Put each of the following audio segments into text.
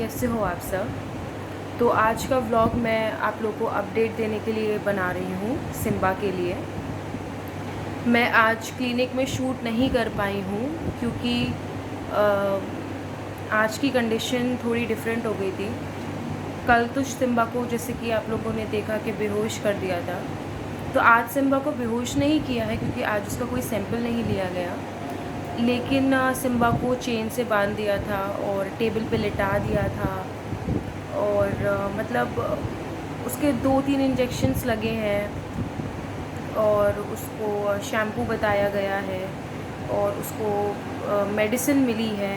कैसे हो आप सब। तो आज का व्लॉग मैं आप लोगों को अपडेट देने के लिए बना रही हूँ सिम्बा के लिए। मैं आज क्लिनिक में शूट नहीं कर पाई हूँ क्योंकि आज की कंडीशन थोड़ी डिफरेंट हो गई थी। कल तो सिम्बा को जैसे कि आप लोगों ने देखा कि बेहोश कर दिया था, तो आज सिम्बा को बेहोश नहीं किया है क्योंकि आज उसका कोई सैंपल नहीं लिया गया। लेकिन सिम्बा को चेन से बांध दिया था और टेबल पे लिटा दिया था और मतलब उसके 2-3 इंजेक्शन्स लगे हैं और उसको शैम्पू बताया गया है और उसको मेडिसिन मिली है।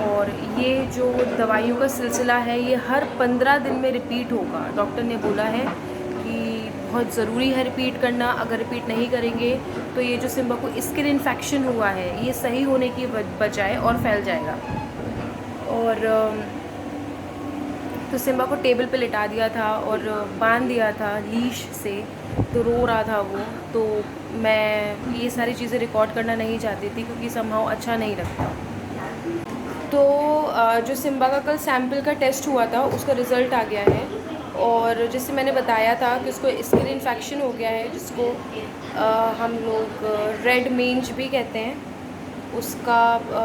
और ये जो दवाइयों का सिलसिला है ये हर 15 दिन में रिपीट होगा। डॉक्टर ने बोला है कि बहुत ज़रूरी है रिपीट करना, अगर रिपीट नहीं करेंगे तो ये जो सिम्बा को स्किन इन्फेक्शन हुआ है ये सही होने की बजाय और फैल जाएगा। और तो सिम्बा को टेबल पे लिटा दिया था और बांध दिया था लीश से, तो रो रहा था वो। तो मैं ये सारी चीज़ें रिकॉर्ड करना नहीं चाहती थी क्योंकि समहाउ अच्छा नहीं लगता। तो जो सिम्बा का कल सैम्पल का टेस्ट हुआ था उसका रिज़ल्ट आ गया है और जैसे मैंने बताया था कि उसको स्किन इन्फेक्शन हो गया है जिसको हम लोग रेड मेंज भी कहते हैं। उसका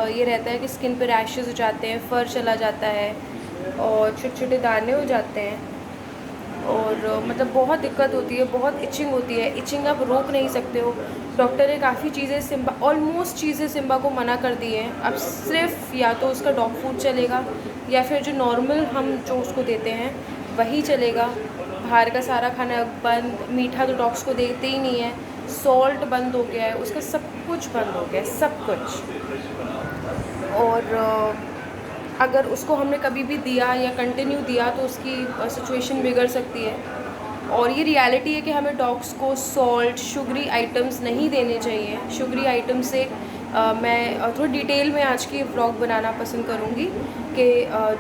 ये रहता है कि स्किन पे रैशेस हो जाते हैं, फर चला जाता है और छोटे छोटे दाने हो जाते हैं और मतलब बहुत दिक्कत होती है, बहुत इचिंग होती है। इचिंग आप रोक नहीं सकते हो। डॉक्टर ने काफ़ी चीज़ें सिम्बा ऑलमोस्ट चीज़ें सिम्बा को मना कर दी हैं। अब सिर्फ या तो उसका डॉग फूड चलेगा या फिर जो नॉर्मल हम जो उसको देते हैं वही चलेगा। बाहर का सारा खाना बंद, मीठा तो डॉग्स को देते ही नहीं है, सॉल्ट बंद हो गया है, उसका सब कुछ बंद हो गया है, सब कुछ। और अगर उसको हमने कभी भी दिया या कंटिन्यू दिया तो उसकी सिचुएशन बिगड़ सकती है। और ये रियलिटी है कि हमें डॉग्स को सॉल्ट, शुगरी आइटम्स नहीं देने चाहिए। शुगरी आइटम से मैं थोड़ी डिटेल में आज की व्लॉग बनाना पसंद करूँगी कि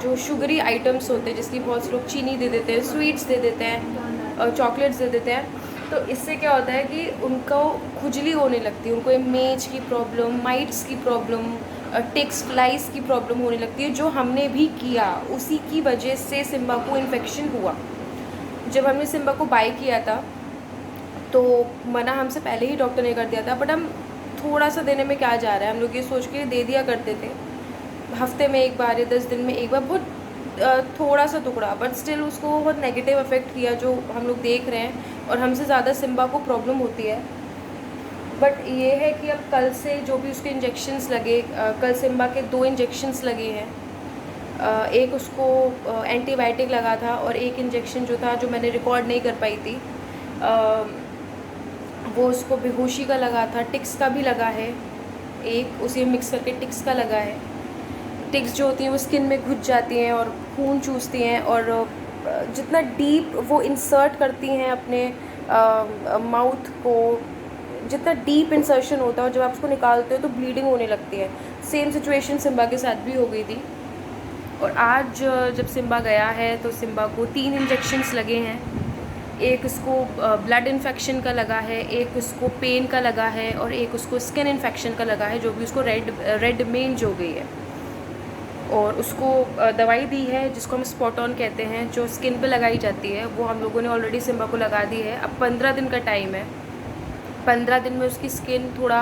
जो शुगरी आइटम्स होते हैं जिसकी बहुत से लोग चीनी दे देते हैं, स्वीट्स दे देते हैं, चॉकलेट्स दे देते हैं, तो इससे क्या होता है कि उनको खुजली होने लगती है, उनको मेज की प्रॉब्लम, माइट्स की प्रॉब्लम, टिक्स, फ्लाइज की प्रॉब्लम होने लगती है। जो हमने भी किया उसी की वजह से सिम्बा को इन्फेक्शन हुआ। जब हमने सिम्बा को बाय किया था तो मना हमसे पहले ही डॉक्टर ने कर दिया था, बट हम थोड़ा सा देने में क्या जा रहा है, हम लोग ये सोच के दे दिया करते थे हफ्ते में एक बार या 10 दिन में एक बार, बहुत थोड़ा सा टुकड़ा, बट स्टिल उसको बहुत नेगेटिव इफेक्ट किया जो हम लोग देख रहे हैं और हमसे ज़्यादा सिम्बा को प्रॉब्लम होती है। बट ये है कि अब कल से जो भी उसके इंजेक्शन्स लगे, कल सिम्बा के 2 इंजेक्शन्स लगे हैं। एक उसको एंटीबायोटिक लगा था और एक इंजेक्शन जो था जो मैंने रिकॉर्ड नहीं कर पाई थी वो उसको बेहोशी का लगा था। टिक्स का भी लगा है, एक उसी में मिक्स करके टिक्स का लगा है। टिक्स जो होती हैं वो स्किन में घुस जाती हैं और खून चूसती हैं और जितना डीप वो इंसर्ट करती हैं अपने माउथ को, जितना डीप इंसर्शन होता है और जब आप उसको निकालते हो तो ब्लीडिंग होने लगती है। सेम सिचुएशन सिम्बा के साथ भी हो गई थी। और आज जब सिम्बा गया है तो सिम्बा को 3 इंजेक्शन्स लगे हैं। एक उसको ब्लड इन्फेक्शन का लगा है, एक उसको पेन का लगा है और एक उसको स्किन इन्फेक्शन का लगा है जो भी उसको रेड मेंज हो गई है। और उसको दवाई दी है जिसको हम स्पॉट ऑन कहते हैं, जो स्किन पे लगाई जाती है, वो हम लोगों ने ऑलरेडी सिम्बा को लगा दी है। अब 15 दिन का टाइम है। 15 दिन में उसकी स्किन थोड़ा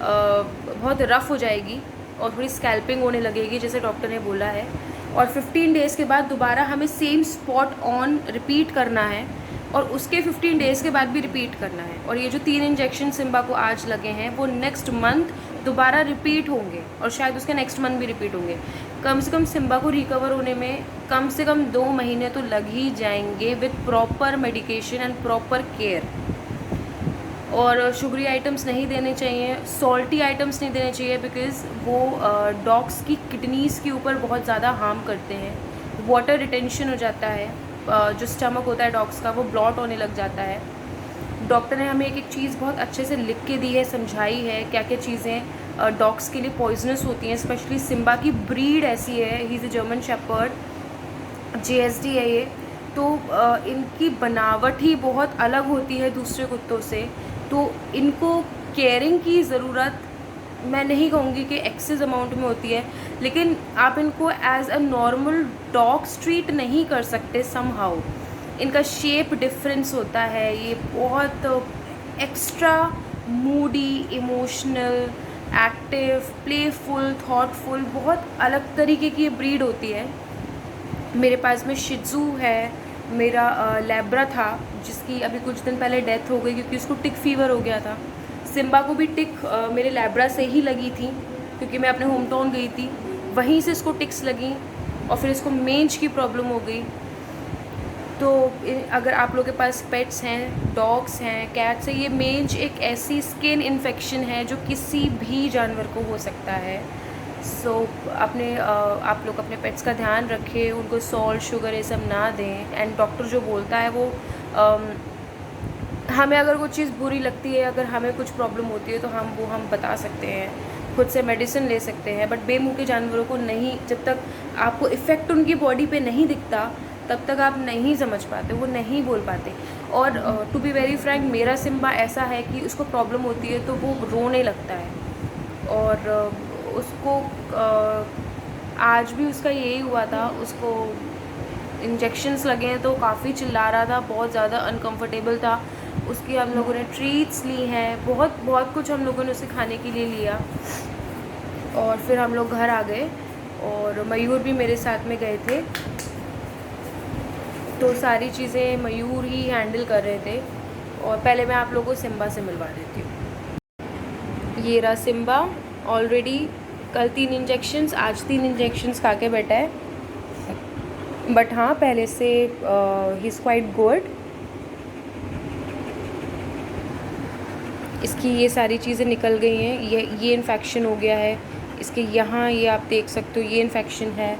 बहुत रफ़ हो जाएगी और थोड़ी स्कैल्पिंग होने लगेगी जैसे डॉक्टर ने बोला है। और 15 डेज़ के बाद दोबारा हमें सेम स्पॉट ऑन रिपीट करना है और उसके 15 डेज़ के बाद भी रिपीट करना है। और ये जो 3 इंजेक्शन सिम्बा को आज लगे हैं वो नेक्स्ट मंथ दोबारा रिपीट होंगे और शायद उसके नेक्स्ट मंथ भी रिपीट होंगे। कम से कम सिम्बा को रिकवर होने में कम से कम 2 महीने तो लग ही जाएंगे with proper medication and proper care. और शुगरी आइटम्स नहीं देने चाहिए, सॉल्टी आइटम्स नहीं देने चाहिए बिकॉज़ वो डॉग्स की किडनीज़ के ऊपर बहुत ज़्यादा हार्म करते हैं। वाटर रिटेंशन हो जाता है, जो स्टमक होता है डॉग्स का वो ब्लॉट होने लग जाता है। डॉक्टर ने हमें एक एक चीज़ बहुत अच्छे से लिख के दी है, समझाई है क्या क्या चीज़ें डॉग्स के लिए पॉइजनस होती हैं। स्पेशली सिम्बा की ब्रीड ऐसी है, he is a German shepherd, JSD है ये, तो इनकी बनावट ही बहुत अलग होती है दूसरे कुत्तों से, तो इनको केयरिंग की ज़रूरत मैं नहीं कहूँगी कि एक्सेस अमाउंट में होती है, लेकिन आप इनको as a normal dogs treat नहीं कर सकते समहाउ। इनका शेप डिफरेंस होता है, ये बहुत extra Moody, emotional, active, playful, thoughtful, बहुत अलग तरीके की ये ब्रीड होती है। मेरे पास में शिज़ू है, मेरा लैब्रा था जिसकी अभी कुछ दिन पहले डेथ हो गई क्योंकि उसको टिक फीवर हो गया था। सिम्बा को भी टिक मेरे लैब्रा से ही लगी थी क्योंकि मैं अपने होम टाउन गई थी, वहीं से इसको टिक्स लगी और फिर इसको मेंज की प्रॉब्लम हो गई। तो अगर आप लोगों के पास पेट्स हैं, डॉग्स हैं, कैट्स हैं, ये मेंज एक ऐसी स्किन इन्फेक्शन है जो किसी भी जानवर को हो सकता है। सो आप लोग अपने पेट्स का ध्यान रखें, उनको सॉल्ट, शुगर ये सब ना दें। एंड डॉक्टर जो बोलता है वो हमें अगर कोई चीज़ बुरी लगती है, अगर हमें कुछ प्रॉब्लम होती है तो हम बता सकते हैं, खुद से मेडिसिन ले सकते हैं, बट बेमुँह के जानवरों को नहीं। जब तक आपको इफ़ेक्ट उनकी बॉडी पे नहीं दिखता तब तक आप नहीं समझ पाते, वो नहीं बोल पाते। और टू बी वेरी फ्रैंक, मेरा सिम्बा ऐसा है कि उसको प्रॉब्लम होती है तो वो रोने लगता है। और उसको आज भी उसका यही हुआ था, उसको इंजेक्शंस लगे हैं तो काफ़ी चिल्ला रहा था, बहुत ज़्यादा अनकंफर्टेबल था। उसकी हम लोगों ने ट्रीट्स ली हैं, बहुत बहुत कुछ हम लोगों ने उसे खाने के लिए लिया। और फिर हम लोग घर आ गए और मयूर भी मेरे साथ में गए थे, तो सारी चीज़ें मयूर ही हैंडल कर रहे थे। और पहले मैं आप लोगों को सिम्बा से मिलवा देती हूँ। ये रहा सिम्बा, ऑलरेडी कल 3 इंजेक्शंस, आज 3 इंजेक्शंस खा के बैठा है। बट हाँ, पहले से ही इज़ क्वाइट गुड। इसकी ये सारी चीज़ें निकल गई हैं, ये इन्फेक्शन हो गया है इसके यहाँ, ये आप देख सकते हो, ये इन्फेक्शन है,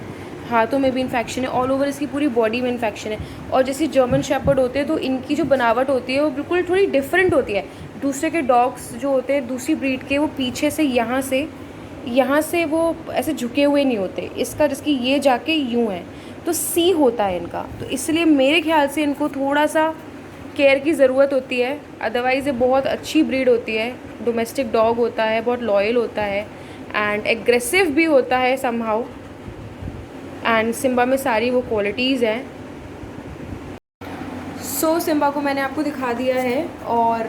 हाथों में भी इन्फेक्शन है, ऑल ओवर इसकी पूरी बॉडी में इन्फेक्शन है। और जैसे जर्मन शेपर्ड होते हैं तो इनकी जो बनावट होती है वो बिल्कुल थोड़ी डिफरेंट होती है। दूसरे के डॉग्स जो होते हैं दूसरी ब्रीड के, वो पीछे से यहाँ से वो ऐसे झुके हुए नहीं होते, इसका जिसकी ये जाके यूँ है, तो सी होता है इनका। तो इसलिए मेरे ख्याल से इनको थोड़ा सा केयर की ज़रूरत होती है, अदरवाइज़ ये बहुत अच्छी ब्रीड होती है। डोमेस्टिक डॉग होता है, बहुत लॉयल होता है एंड एग्रेसिव भी होता है समहाउ। एंड सिम्बा में सारी वो क्वालिटीज़ हैं। सो सिम्बा को मैंने आपको दिखा दिया है और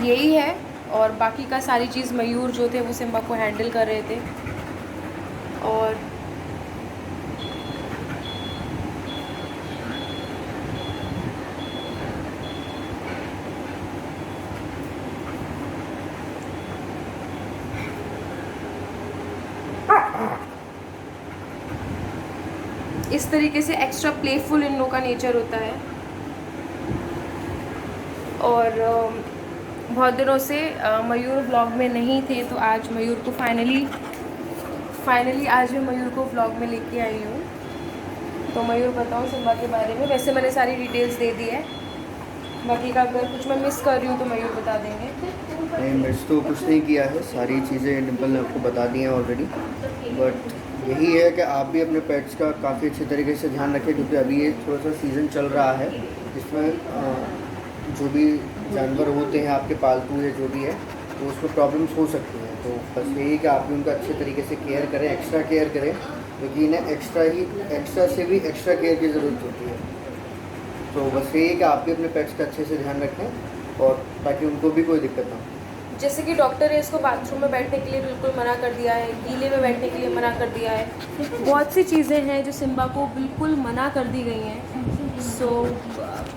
यही है। और बाकी का सारी चीज़ मयूर जो थे वो सिम्बा को हैंडल कर रहे थे। और इस तरीके से एक्स्ट्रा प्लेफुल इन लोगों का नेचर होता है। और बहुत दिनों से मयूर व्लॉग में नहीं थे, तो आज मयूर को फाइनली आज मैं मयूर को व्लॉग में लेके आई हूँ। तो मयूर बताओ सिम्बा के बारे में। वैसे मैंने सारी डिटेल्स दे दी है, बाकी का अगर कुछ मैं मिस कर रही हूँ तो मयूर बता देंगे। नहीं, मिस तो कुछ नहीं किया है, सारी चीज़ें डिम्पल ने आपको बता दी हैं ऑलरेडी। बट यही है कि आप भी अपने पेट्स का काफ़ी अच्छे तरीके से ध्यान रखें, क्योंकि अभी ये थोड़ा सा सीज़न चल रहा है जिसमें जो भी जानवर होते हैं आपके पालतू या जो भी है, तो उसमें प्रॉब्लम्स हो सकती हैं। तो बस यही कि आप भी उनका अच्छे तरीके से केयर करें, एक्स्ट्रा केयर करें, क्योंकि इन्हें एक्स्ट्रा से भी एक्स्ट्रा केयर की ज़रूरत होती है। तो बस यही कि आप भी अपने पेट्स का अच्छे से ध्यान रखें और ताकि उनको भी कोई दिक्कत ना हो। जैसे कि डॉक्टर ने इसको बाथरूम में बैठने के लिए बिल्कुल मना कर दिया है, गीले में बैठने के लिए मना कर दिया है, बहुत सी चीज़ें हैं जो सिम्बा को बिल्कुल मना कर दी गई हैं। सो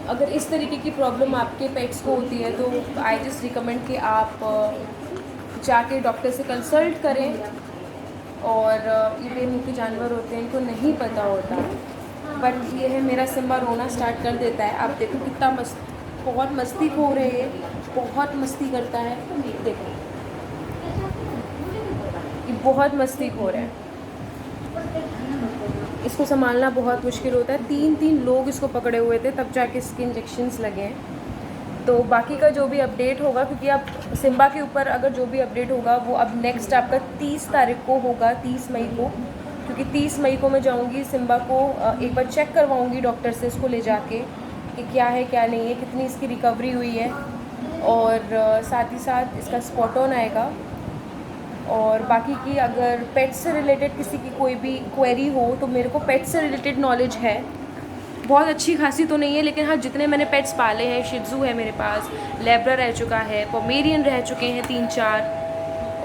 अगर इस तरीके की प्रॉब्लम आपके पेट्स को होती है तो आई जस्ट रिकमेंड कि आप जाके डॉक्टर से कंसल्ट करें। और ये बेमुँह के जानवर होते हैं, इनको नहीं पता होता, बट ये है मेरा सिम्बा रोना स्टार्ट कर देता है। आप देखो कितना बहुत मस्ती खो रहे हैं, बहुत मस्ती करता है। देखो ये बहुत मस्ती खो रहा है, इसको संभालना बहुत मुश्किल होता है। 3 लोग इसको पकड़े हुए थे तब जाके इसके इंजेक्शंस लगे हैं। तो बाकी का जो भी अपडेट होगा, क्योंकि अब सिम्बा के ऊपर अगर जो भी अपडेट होगा वो अब नेक्स्ट आपका 30 तारीख को होगा, 30 मई को, क्योंकि 30 मई को मैं जाऊंगी सिम्बा को एक बार चेक करवाऊंगी डॉक्टर से इसको ले जाके कि क्या है क्या नहीं है, कितनी इसकी रिकवरी हुई है। और साथ ही साथ इसका स्पॉट ऑन आएगा। और बाकी की अगर पेट से रिलेटेड किसी की कोई भी क्वेरी हो तो मेरे को पेट से रिलेटेड नॉलेज है, बहुत अच्छी खासी तो नहीं है, लेकिन हाँ जितने मैंने पेट्स पाले हैं, शिज़ू है मेरे पास, लेब्रा रह चुका है, पोमेरियन रह चुके हैं 3-4,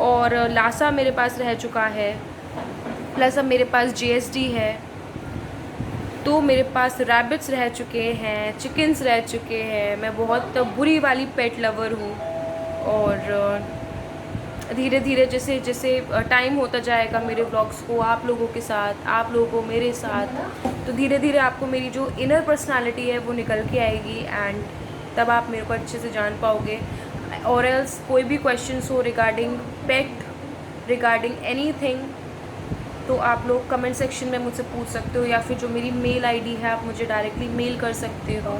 और लासा मेरे पास रह चुका है, प्लस अब मेरे पास JSD है, तो मेरे पास रैबिट्स रह चुके हैं, चिकन्स रह चुके हैं। मैं बहुत बुरी वाली पेट लवर हूँ। और धीरे धीरे जैसे जैसे टाइम होता जाएगा मेरे व्लॉग्स को आप लोगों के साथ, आप लोगों को मेरे साथ, तो धीरे धीरे आपको मेरी जो इनर पर्सनालिटी है वो निकल के आएगी, एंड तब आप मेरे को अच्छे से जान पाओगे। और एल्स कोई भी क्वेश्चंस हो रिगार्डिंग पेट, रिगार्डिंग एनीथिंग, तो आप लोग कमेंट सेक्शन में मुझसे पूछ सकते हो, या फिर जो मेरी मेल आईडी है आप मुझे डायरेक्टली मेल कर सकते हो।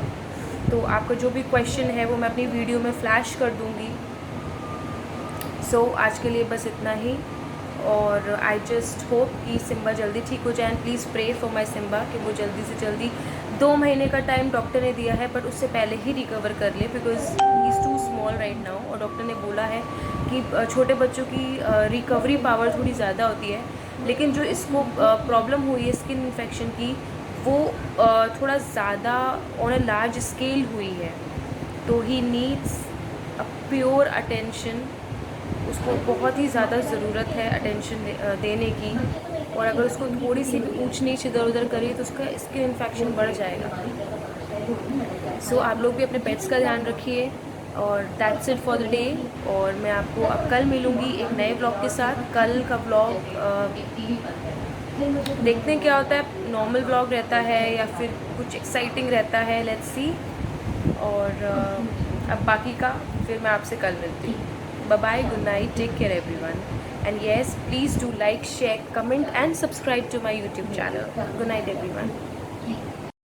तो आपका जो भी क्वेश्चन है वो मैं अपनी वीडियो में फ्लैश कर दूँगी। सो आज के लिए बस इतना ही, और आई जस्ट होप कि सिम्बा जल्दी ठीक हो जाए। And please pray for my Simba कि वो जल्दी से जल्दी, 2 महीने का टाइम डॉक्टर ने दिया है, बट उससे पहले ही रिकवर कर ले, because he is too small right now. और डॉक्टर ने बोला है कि छोटे बच्चों की रिकवरी पावर थोड़ी ज़्यादा होती है, लेकिन जो इसको प्रॉब्लम हुई है स्किन इन्फेक्शन की, वो थोड़ा ज़्यादा ऑन अ लार्ज स्केल हुई है, तो he needs a pure attention. उसको बहुत ही ज़्यादा ज़रूरत है अटेंशन देने की, और अगर उसको थोड़ी सी भी ऊंच नीच इधर उधर करिए तो उसका स्किन इन्फेक्शन बढ़ जाएगा। सो आप लोग भी अपने पेट्स का ध्यान रखिए, और that's it for the day. और मैं आपको अब कल मिलूँगी एक नए ब्लॉग के साथ। कल का ब्लॉग देखते हैं क्या होता है, नॉर्मल ब्लॉग रहता है या फिर कुछ एक्साइटिंग रहता है, लेट्स सी। और अब बाकी का फिर मैं आपसे कल मिलती हूँ। Bye bye, good night, take care everyone. And yes, please do like, share, comment and subscribe to my YouTube channel. Good night everyone.